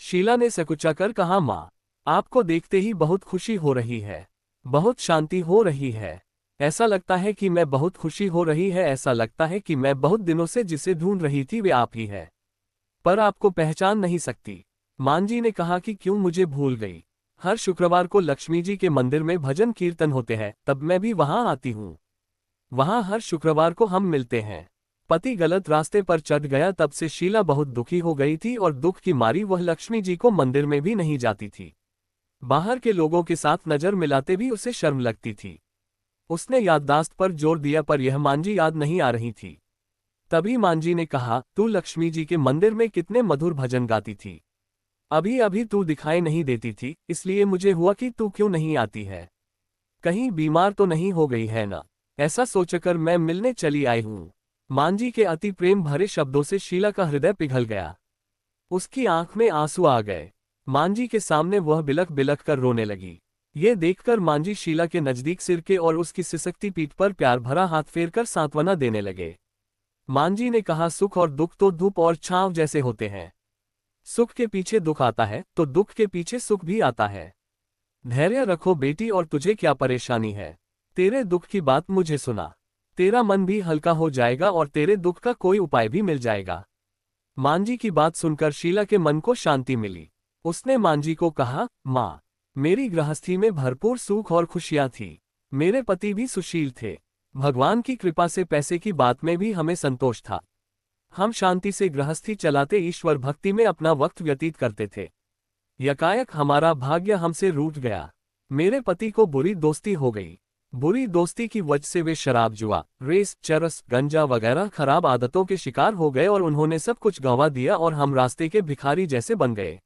शीला ने सकुचाकर कहा, माँ, आपको देखते ही बहुत खुशी हो रही है, बहुत शांति हो रही है। ऐसा लगता है कि मैं बहुत खुशी हो रही है, ऐसा लगता है कि मैं बहुत दिनों से जिसे ढूंढ रही थी वे आप ही है, पर आपको पहचान नहीं सकती। मांझी ने कहा कि क्यों मुझे भूल गई। हर शुक्रवार को लक्ष्मी जी के मंदिर में भजन कीर्तन होते हैं, तब मैं भी वहां आती हूँ। वहां हर शुक्रवार को हम मिलते हैं। पति गलत रास्ते पर चढ़ गया, तब से शीला बहुत दुखी हो गई थी और दुख की मारी वह लक्ष्मी जी को मंदिर में भी नहीं जाती थी। बाहर के लोगों के साथ नजर मिलाते भी उसे शर्म लगती थी। उसने याददाश्त पर जोर दिया, पर यह मांझी याद नहीं आ रही थी। तभी मांझी ने कहा, तू लक्ष्मी जी के मंदिर में कितने मधुर भजन गाती थी। अभी अभी तू दिखाई नहीं देती थी, इसलिए मुझे हुआ कि तू क्यों नहीं आती है। कहीं बीमार तो नहीं हो गई है ना? ऐसा सोचकर मैं मिलने चली आई हूँ। मांझी के अति प्रेम भरे शब्दों से शीला का हृदय पिघल गया। उसकी आंख में आंसू आ गए। मांझी के सामने वह बिलख बिलख कर रोने लगी। ये देखकर मांझी शीला के नजदीक सिर के और उसकी सिसकती पीठ पर प्यार भरा हाथ फेरकर सांत्वना देने लगे। मांझी ने कहा, सुख और दुख तो धूप और छांव जैसे होते हैं। सुख के पीछे दुख आता है तो दुख के पीछे सुख भी आता है। धैर्य रखो बेटी, और तुझे क्या परेशानी है? तेरे दुख की बात मुझे सुना, तेरा मन भी हल्का हो जाएगा और तेरे दुख का कोई उपाय भी मिल जाएगा। मांझी की बात सुनकर शीला के मन को शांति मिली। उसने मांझी को कहा, माँ, मेरी गृहस्थी में भरपूर सुख और खुशियां थी। मेरे पति भी सुशील थे। भगवान की कृपा से पैसे की बात में भी हमें संतोष था। हम शांति से गृहस्थी चलाते ईश्वर भक्ति में अपना वक्त व्यतीत करते थे। यकायक हमारा भाग्य हमसे रूठ गया। मेरे पति को बुरी दोस्ती हो गई। बुरी दोस्ती की वजह से वे शराब, जुआ, रेस, चरस, गंजा वगैरह खराब आदतों के शिकार हो गए और उन्होंने सब कुछ गंवा दिया और हम रास्ते के भिखारी जैसे बन गए।